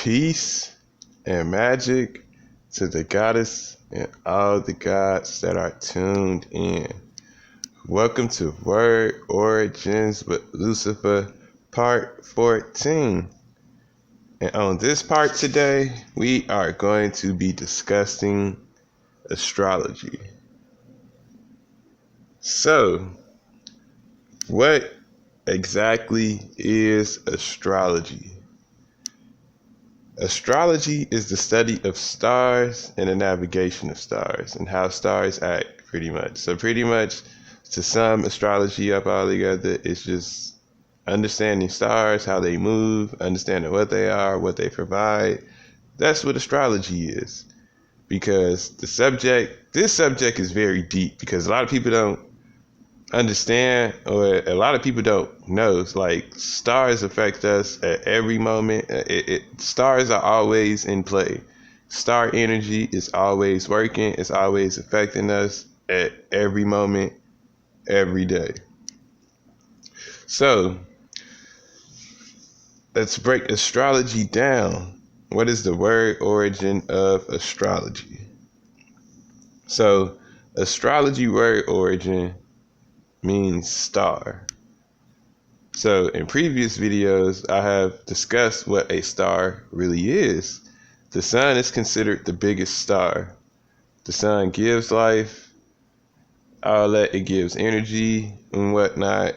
Peace and magic to the goddess and all the gods that are tuned in. Welcome to Word Origins with Lucifer, part 14. And on this part today, we are going to be discussing astrology. So, what exactly is astrology? Astrology is the study of stars and the navigation of stars and how stars act, pretty much. So pretty much, to sum astrology up all together, it's just understanding stars, how they move, understanding what they are, what they provide. That's what astrology is. Because this subject is very deep, because a lot of people don't understand, or a lot of people don't know. It's like stars affect us at every moment. Stars are always in play. Star energy is always working. It's always affecting us at every moment, every day. So let's break astrology down. What is the word origin of astrology? So astrology word origin means star. So in previous videos, I have discussed what a star really is. The sun is considered the biggest star. The sun gives life, all that. It gives energy and whatnot.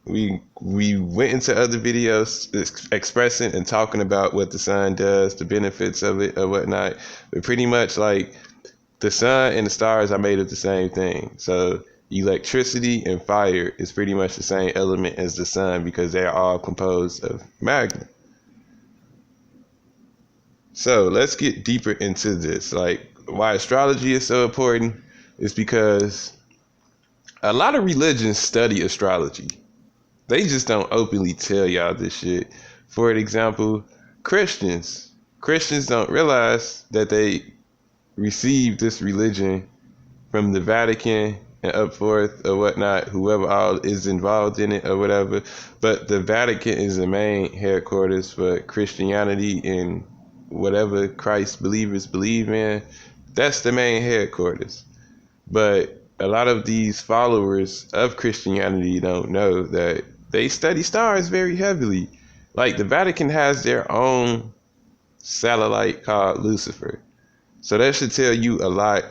We went into other videos expressing and talking about what the sun does, the benefits of it or whatnot. But pretty much, like, the sun and the stars are made of the same thing. So electricity and fire is pretty much the same element as the sun, because they're all composed of matter. So let's get deeper into this. Like, why astrology is so important is because a lot of religions study astrology. They just don't openly tell y'all this shit. For example, Christians don't realize that they received this religion from the Vatican and up forth or whatnot, whoever all is involved in it or whatever. But the Vatican is the main headquarters for Christianity, and whatever Christ believers believe in, that's the main headquarters. But a lot of these followers of Christianity don't know that they study stars very heavily. Like, the Vatican has their own satellite called Lucifer. So that should tell you a lot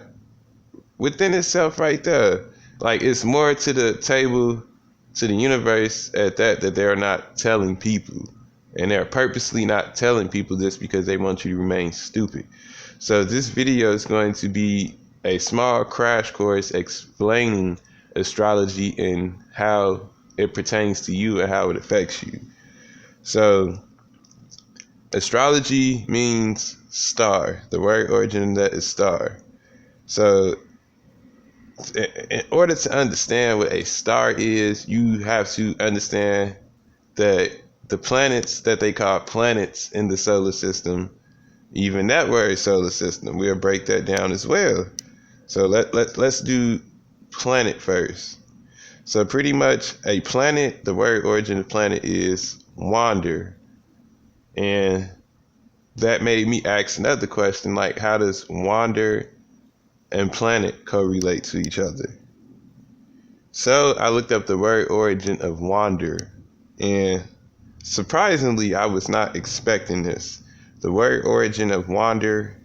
within itself right there. Like, it's more to the table, to the universe at that they're not telling people. And they're purposely not telling people this because they want you to remain stupid. So this video is going to be a small crash course explaining astrology and how it pertains to you and how it affects you. So astrology means star. The word origin of that is star. So in order to understand what a star is, you have to understand that the planets that they call planets in the solar system, even that word solar system, we'll break that down as well. So let's do planet first. So pretty much a planet, the word origin of planet is wander. And that made me ask another question, like, how does wander and planet correlate to each other? So I looked up the word origin of wander, and surprisingly, I was not expecting this. The word origin of wander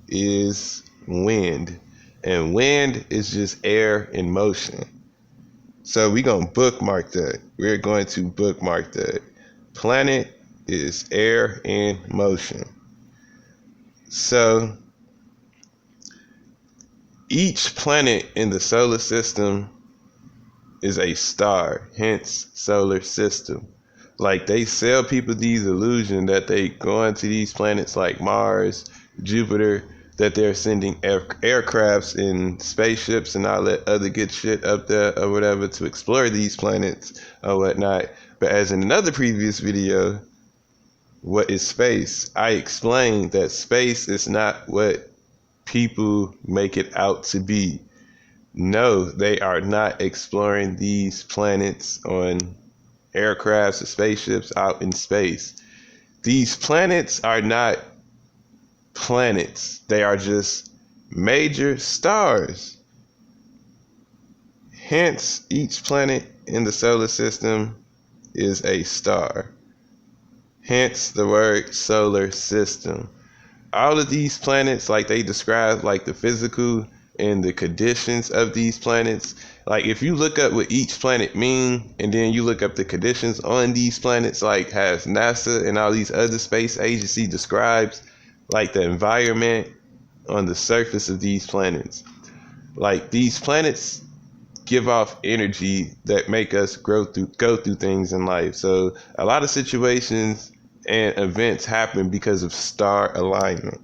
is wind, and wind is just air in motion. So we're going to bookmark that. We're going to bookmark that. Planet is air in motion. So each planet in the solar system is a star, hence solar system. Like, they sell people these illusions that they go into these planets like Mars, Jupiter, that they're sending aircrafts and spaceships and all that other good shit up there or whatever to explore these planets or whatnot. But as in another previous video, what is space? I explained that space is not what people make it out to be. No, they are not exploring these planets on aircrafts or spaceships out in space. these planets are not planets. They are just major stars. Hence, each planet in the solar system is a star. Hence the word solar system. All of these planets, like they describe like the physical and the conditions of these planets. Like if you look up what each planet mean and then you look up the conditions on these planets, like has NASA and all these other space agency describes like the environment on the surface of these planets. Like these planets give off energy that make us go through things in life. So a lot of situations and events happen because of star alignment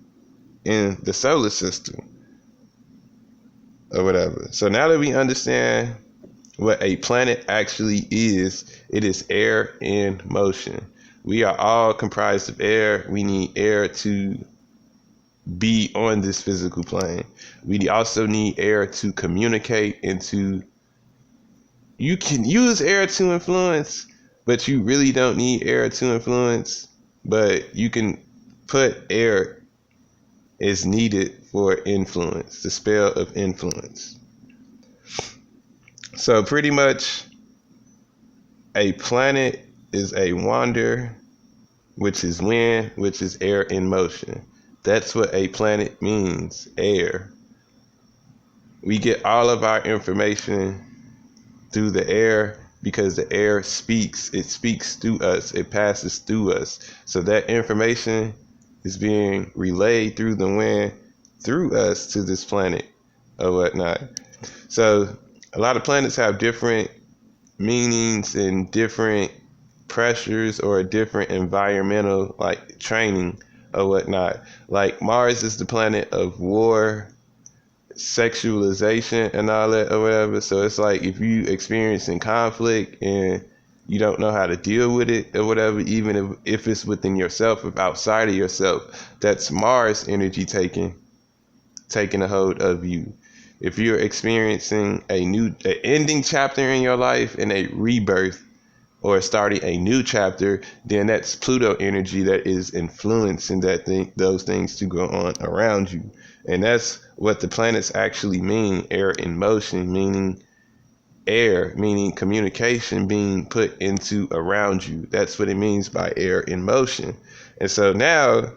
in the solar system or whatever. So now that we understand what a planet actually is, it is air in motion. We are all comprised of air. We need air to be on this physical plane. We also need air to communicate and to, you can use air to influence, but you really don't need air to influence. But you can put air as needed for influence, the spell of influence. So pretty much a planet is a wander, which is wind, which is air in motion. That's what a planet means, air. We get all of our information through the air because the air speaks. It speaks through us. It passes through us. So that information is being relayed through the wind, through us to this planet or whatnot. So a lot of planets have different meanings and different pressures or different environmental like training or whatnot. Like Mars is the planet of war, sexualization and all that or whatever. So it's like if you experiencing conflict and you don't know how to deal with it or whatever, even if it's within yourself, if outside of yourself, that's Mars energy taking a hold of you. If you're experiencing an ending chapter in your life and a rebirth or starting a new chapter, then that's Pluto energy that is influencing those things to go on around you. And that's what the planets actually mean, air in motion, meaning air, meaning communication being put into around you. That's what it means by air in motion. And so now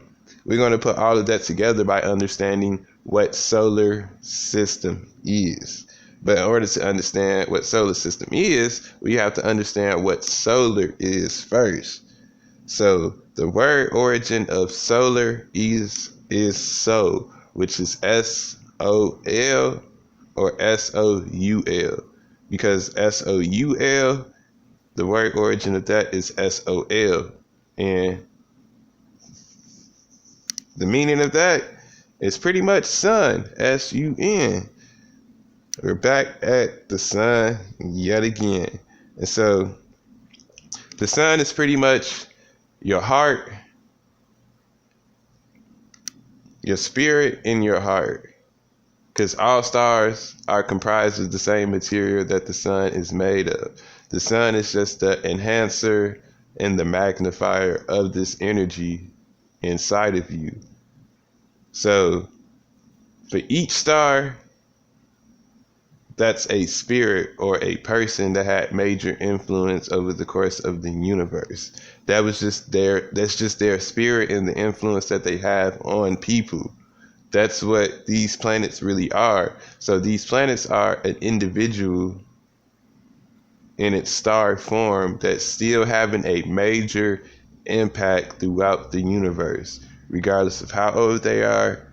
we're going to put all of that together by understanding what solar system is. But in order to understand what solar system is, we have to understand what solar is first. So the word origin of solar is so, which is S-O-L or S-O-U-L. Because S-O-U-L, the word origin of that is S-O-L. And the meaning of that is pretty much sun, S-U-N. We're back at the sun yet again. And so the sun is pretty much your heart, your spirit, and your heart. Because all stars are comprised of the same material that the sun is made of. The sun is just the enhancer and the magnifier of this energy inside of you. So for each star, that's a spirit or a person that had major influence over the course of the universe. That's just their spirit and the influence that they have on people. That's what these planets really are. So these planets are an individual in its star form that's still having a major impact throughout the universe. Regardless of how old they are,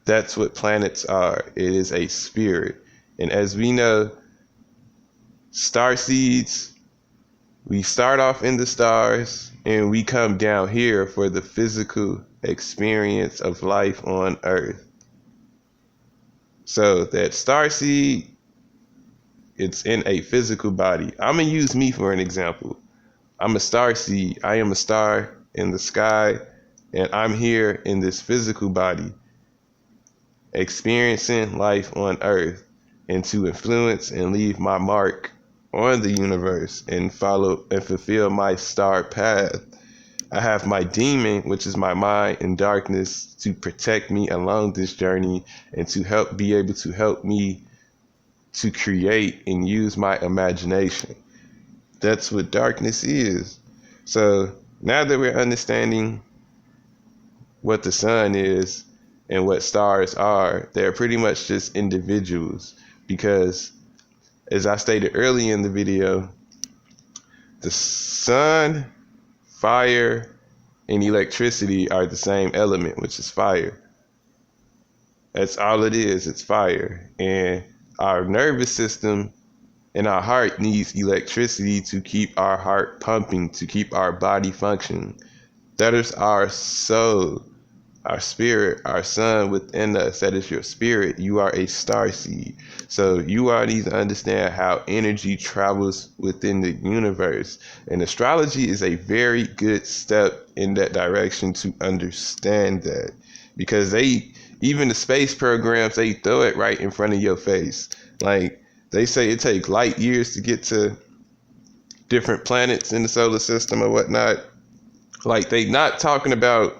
that's what planets are. It is a spirit. And as we know, star seeds, we start off in the stars and we come down here for the physical experience of life on Earth. So that star seed, it's in a physical body. I'm going to use me for an example. I'm a star seed. I am a star in the sky, and I'm here in this physical body, experiencing life on Earth, and to influence and leave my mark on the universe and follow and fulfill my star path. I have my demon, which is my mind and darkness, to protect me along this journey and to be able to help me to create and use my imagination. That's what darkness is. So now that we're understanding what the sun is and what stars are, they're pretty much just individuals, because as I stated earlier in the video, the sun, fire, and electricity are the same element, which is fire. That's all it is, it's fire. And our nervous system and our heart needs electricity to keep our heart pumping, to keep our body functioning. That is our soul, our spirit, our sun within us. That is your spirit. You are a starseed. So you all need to understand how energy travels within the universe. And astrology is a very good step in that direction to understand that. Because even the space programs, they throw it right in front of your face. Like, they say it takes light years to get to different planets in the solar system or whatnot. Like, they not talking about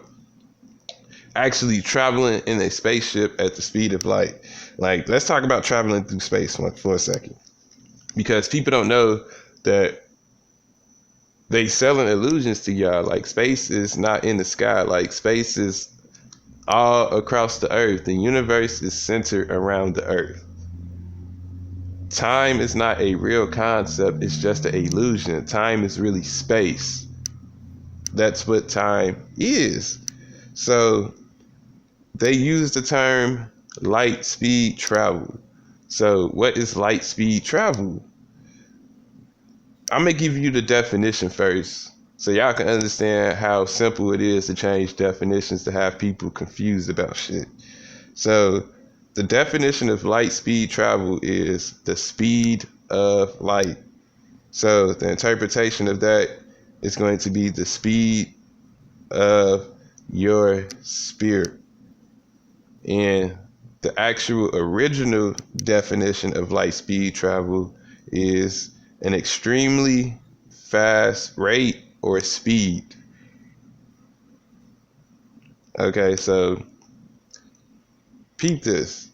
actually traveling in a spaceship at the speed of light. Like, let's talk about traveling through space for a second. Because people don't know that they selling illusions to y'all. Like, space is not in the sky. Like, space is all across the earth. The universe is centered around the earth. Time is not a real concept, it's just an illusion. Time is really space. That's what time is. So they use the term light speed travel. So what is light speed travel? I'm going to give you the definition first, so y'all can understand how simple it is to change definitions to have people confused about shit. So the definition of light speed travel is the speed of light. So the interpretation of that is going to be the speed of your spirit. And the actual original definition of light speed travel is an extremely fast rate or speed. Okay, so peep this.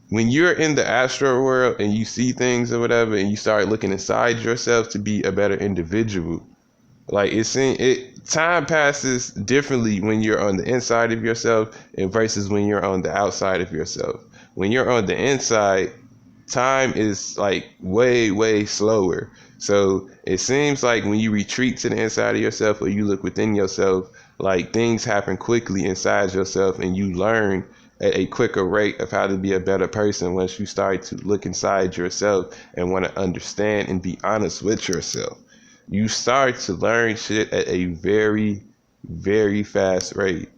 When you're in the astral world and you see things or whatever, and you start looking inside yourself to be a better individual, like time passes differently when you're on the inside of yourself and versus when you're on the outside of yourself. When you're on the inside, time is like way, way slower. So it seems like when you retreat to the inside of yourself or you look within yourself, like things happen quickly inside yourself and you learn at a quicker rate of how to be a better person once you start to look inside yourself and want to understand and be honest with yourself. You start to learn shit at a very, very fast rate.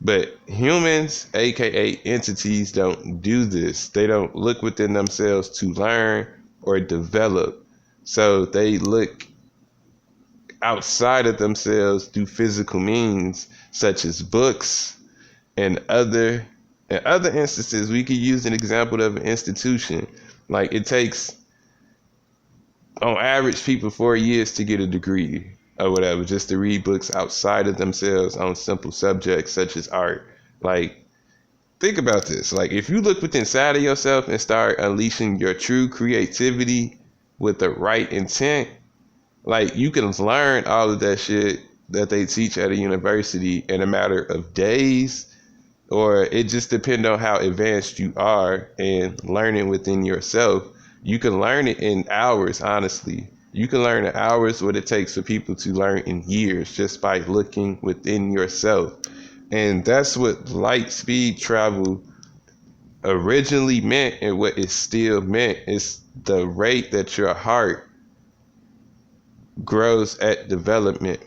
But humans, aka entities, don't do this. They don't look within themselves to learn or develop. So they look outside of themselves through physical means, such as books and other instances. We could use an example of an institution. Like, it takes, on average, people 4 years to get a degree or whatever, just to read books outside of themselves on simple subjects such as art. Like, think about this. Like, if you look within inside of yourself and start unleashing your true creativity with the right intent, like, you can learn all of that shit that they teach at a university in a matter of days, or it just depends on how advanced you are in learning within yourself. You can learn it in hours, honestly. You can learn in hours what it takes for people to learn in years just by looking within yourself. And that's what light speed travel originally meant, and what it still meant is the rate that your heart grows at development.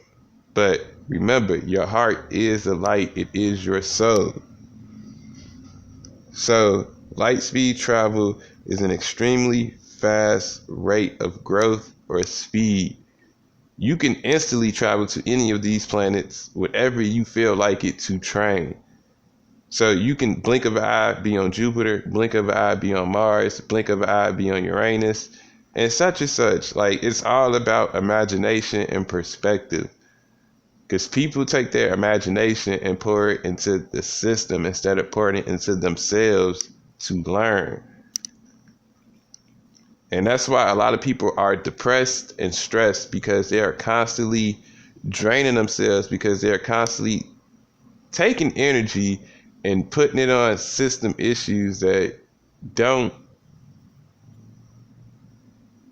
But remember, your heart is the light. It is your soul. So light speed travel is an extremely fast rate of growth or speed. You can instantly travel to any of these planets, whatever you feel like it, to train. So you can blink of an eye be on Jupiter, blink of an eye be on Mars, blink of an eye be on Uranus, and such and such. Like, it's all about imagination and perspective. Because people take their imagination and pour it into the system instead of pouring it into themselves to learn. And that's why a lot of people are depressed and stressed, because they are constantly draining themselves, because they're constantly taking energy and putting it on system issues that don't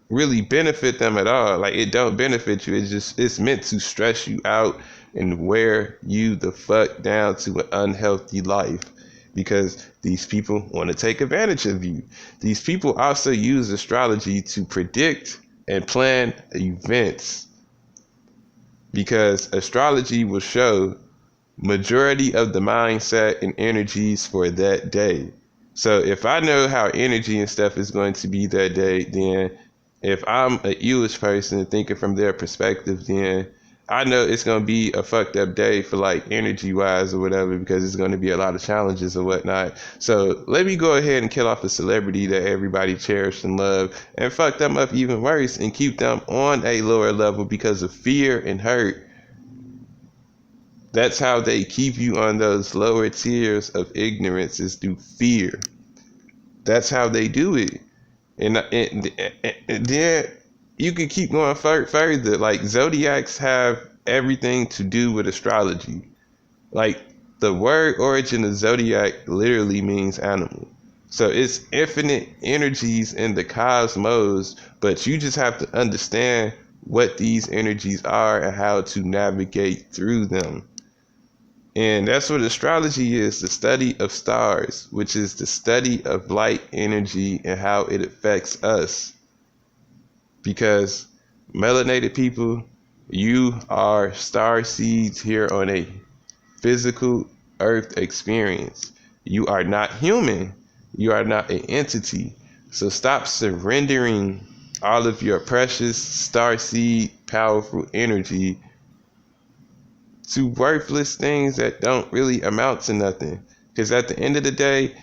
really benefit them at all. Like, it don't benefit you. It's meant to stress you out and wear you the fuck down to an unhealthy life, because these people want to take advantage of you. These people also use astrology to predict and plan events, because astrology will show majority of the mindset and energies for that day. So if I know how energy and stuff is going to be that day, then if I'm a Jewish person thinking from their perspective, then I know it's going to be a fucked up day for, like, energy wise or whatever, because it's going to be a lot of challenges or whatnot. So let me go ahead and kill off a celebrity that everybody cherished and loved and fuck them up even worse and keep them on a lower level because of fear and hurt. That's how they keep you on those lower tiers of ignorance, is through fear. That's how they do it. And then you can keep going further. Like, zodiacs have everything to do with astrology. Like, the word origin of zodiac literally means animal. So it's infinite energies in the cosmos, but you just have to understand what these energies are and how to navigate through them. And that's what astrology is, the study of stars, which is the study of light energy and how it affects us. Because melanated people, you are star seeds here on a physical earth experience. You are not human. You are not an entity. So stop surrendering all of your precious star seed powerful energy to worthless things that don't really amount to nothing. Because at the end of the day,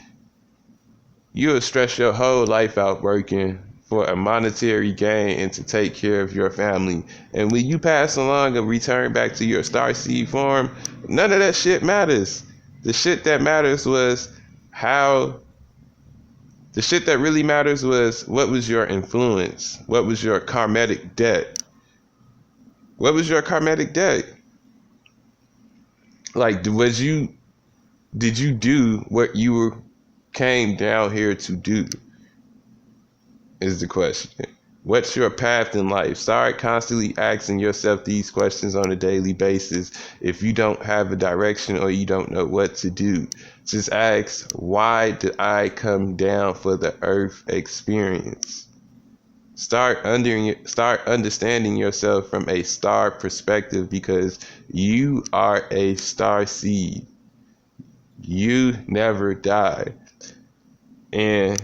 you'll stress your whole life out working for a monetary gain and to take care of your family. And when you pass along and return back to your starseed form, none of that shit matters. The shit that matters was the shit that really matters was, what was your influence? What was your karmatic debt? What was your karmatic debt? Like, did you do what you came down here to do? Is the question. What's your path in life? Start constantly asking yourself these questions on a daily basis. If you don't have a direction or you don't know what to do, just ask, why did I come down for the earth experience? Start understanding yourself from a star perspective, because you are a star seed. You never die. And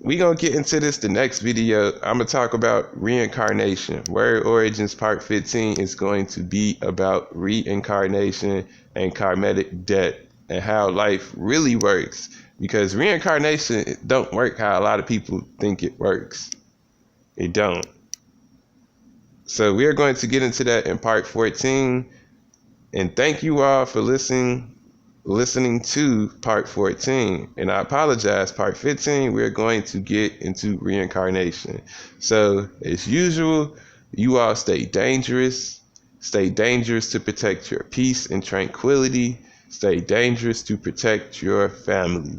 we gonna get into this the next video. I'm gonna talk about reincarnation. Word Origins Part 15 is going to be about reincarnation and karmatic debt and how life really works. Because reincarnation don't work how a lot of people think it works. It don't. So we are going to get into that in part 14. And thank you all for listening to part 14. And I apologize, part 15, we're going to get into reincarnation. So as usual, you all stay dangerous. Stay dangerous to protect your peace and tranquility. Stay dangerous to protect your family.